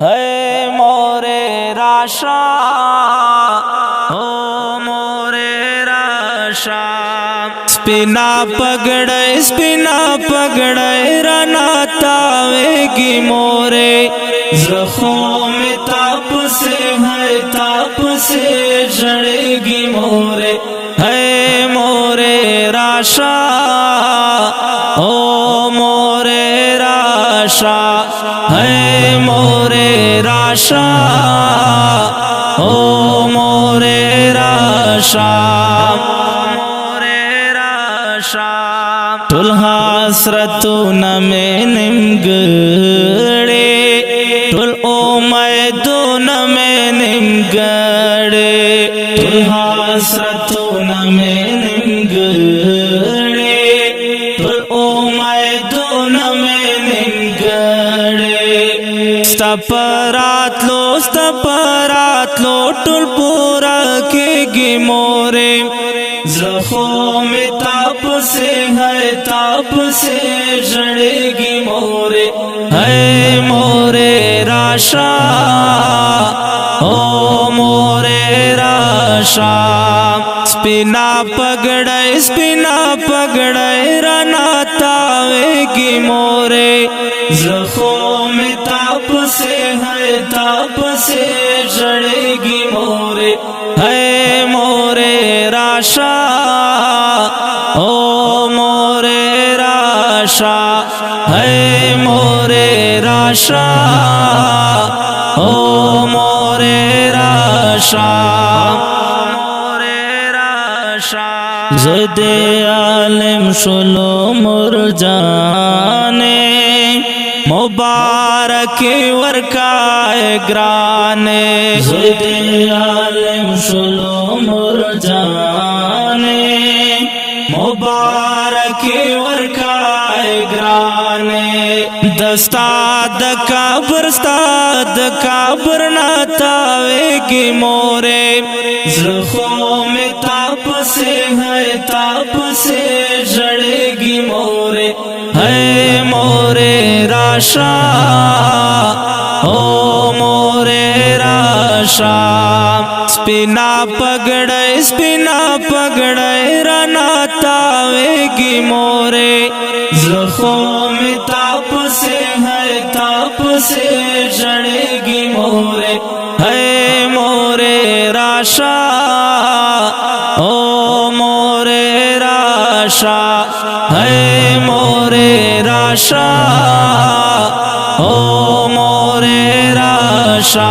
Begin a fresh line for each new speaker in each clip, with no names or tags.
है मोरे राशा ओ मोरे राशा स्पिना पगड़े रनातावेगी मोरे ज़ख्मों में ताप से है ताप से जड़ेगी मोरे है मोरे राशा ओ मोरे राशा है मोरे राशा ओ मोरे राशा मोरे राशा तुल हसरतुन में निमगड़े तुल ओ मैदून में निमगड़े तुल हसरतुन में निमगड़े तुल ओ मैदून में निमगड़े स्तपरात लो टुल पूरा केगी मोरे ज़ख्मों में ताप से है ताप से जड़ेगी मोरे है मोरे राशा ओ मोरे राशा स्पिना पगड़े रनातावेगी मोरे ज़ख्मों में ताप से है ताप से जड़ेगी मोरे है मोरे राशा ओ मोरे राशा है मोरे राशा ओ मोरे राशा मोरे राशा ज़दे आलिम शुलो मुरजाने मुबारक वरकाए ग्राने ज़दे आलिम शुलो मुरजाने मुबारक वरकाए ग्राने दस्ताद काबर नातावेगी मोरे ज़ख्मों में ताप से है ताप से जड़ेगी मोरे है मोरे राशा ओ मोरे राशा स्पिना पगड़े रनातावेगी मोरे ज़ख्मों में ताप से है ताप से जड़ेगी मोरे है मोरे राशा ओ मोरे राशा है मोरे राशा ओ मोरे राशा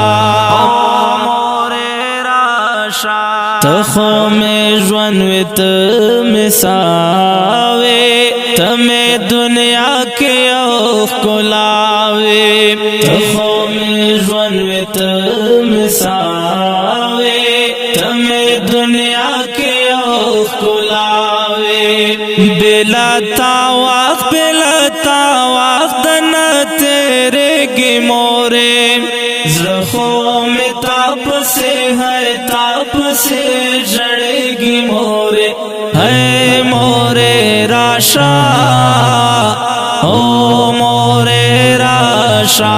मोरे राशा तखो में जवन वित मिसावे तमें दुनिया के औख को लावे तखो में जवन वित मिसावे तमें दुनिया के औख को लावे बेलता वक्त न तेरे गी मोरे ज़ख्मों में ताप से है ताप से जड़ेगी मोरे है मोरे राशा ओ मोरे राशा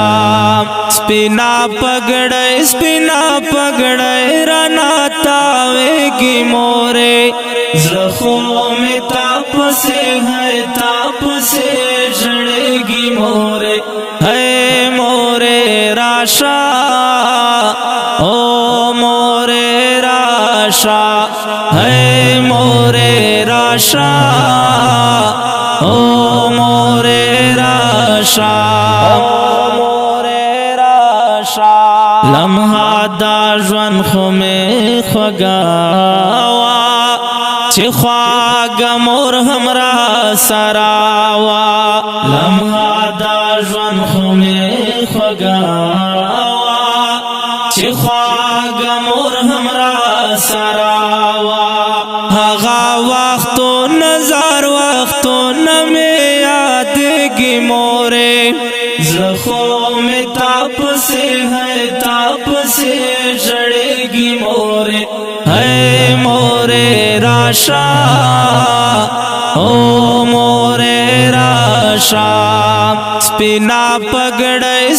स्पिना पगड़े रनातावेगी मोरे ज़ख्मों में ताप से है ताप से जड़ेगी मोरे है मोरे राशा ओ मोरे राशा है मोरे राशा ओ मोरे राशा मोरे राशा लम्हा दाजवन खुमे खगावा चिख्वागा मोर हमरा सरावा लम्हा दाजवन खुमे खगावा चिख्वागा मोर हमरा सरावा हगा वक्तो नजार वक्तो नमे यादेगी मोरे ज़ख्मों में ताप से है ताप से जड़ेगी मोरे है मोरे राशा ओ मोरे राशा स्पिना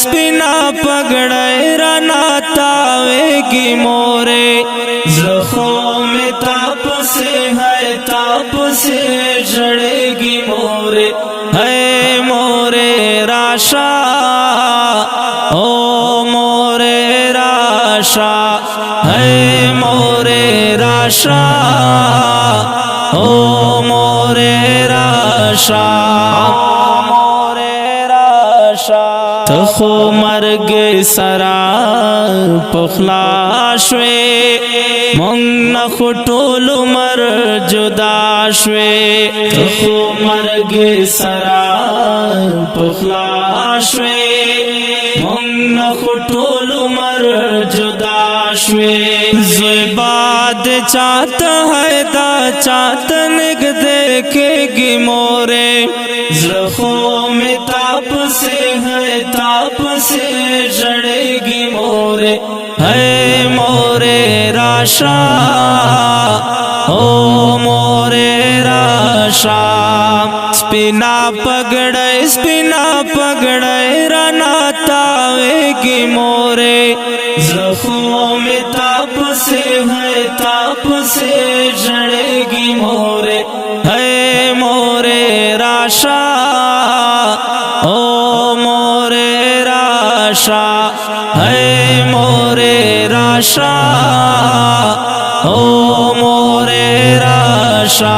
स्पिना पगड़े राना तावेगी मोरे ज़ख्मों में ताप से है ताप से जड़ेगी मोरे है मोरे राशा ओ मोरे राशा है मोरे राशा ओ मोरे राशा मोरे राशा तखो मर्ग सरा पुखलाशवे मंग नखटोल मर जुदाशवे तखो मर्ग सरा पुखलाशवे मंग नखटोल मर जुदाशवे ज़िबाद चाहता है दा चातनग देखेगी मोरे ज़ख्मों में ताप से है ताप से जड़ेगी मोरे है मोरे राशा ओ मोरे राशा स्पिना पगड़े राना तावेगी मोरे ज़ख्मों में ताप से है ताप से जड़ेगी मोरे है मोरे राशा ओ मोरे राशा है मोरे राशा ओ मोरे राशा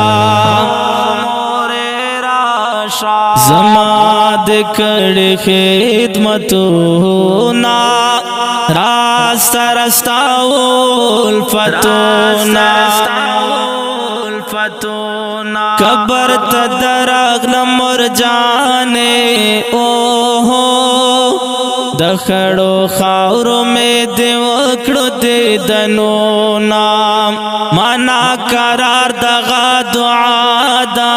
मोरे राशा ज़माद कड़ खिदमतो ना रास्ता रास्ता उल्फतोना कबर तदरग नमर जाने ओहो दखड़ो खावरों में देवकड़ो दे दनो नाम माना करार दगा दुआ दा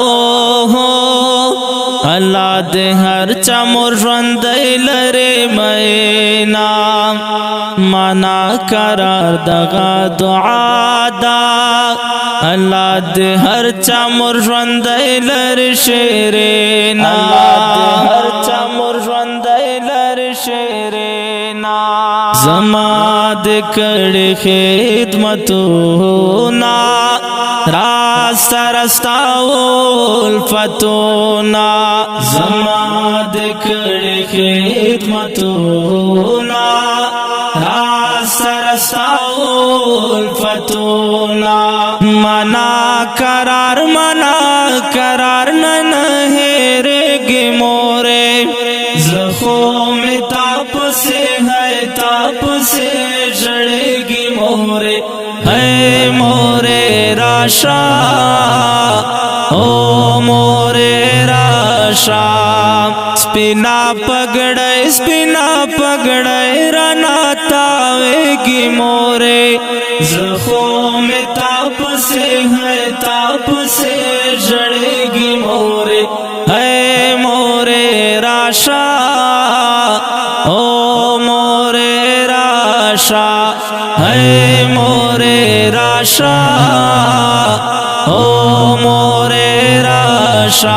ओहो अल्लाह दे हर चमुर रंदे लरे मैना माना करार दगा दुआ दा अल्लाह दे हर चमुर रंदे लर शेरे ना हर चमुर रंदे लर शेरे ना ज़माद कड़ खिदमतो ना रास्ता रास्ता उल्फतो ना ज़माद कड़ खिदमतो ना रास्ता रास्ता उल्फतो ना मना करार न हेरेगे मोरे ज़ख्मों में ताप से है ताप से जड़ेगी मोरे है मोरे राशा ओ मोरे राशा स्पिना पगड़े राना तावेगी मोरे ज़ख्मों में ताप से है ताप से जड़ेगी मोरे है मोरे राशा ओ मोरे राशा है मोरे राशा ओ मोरे राशा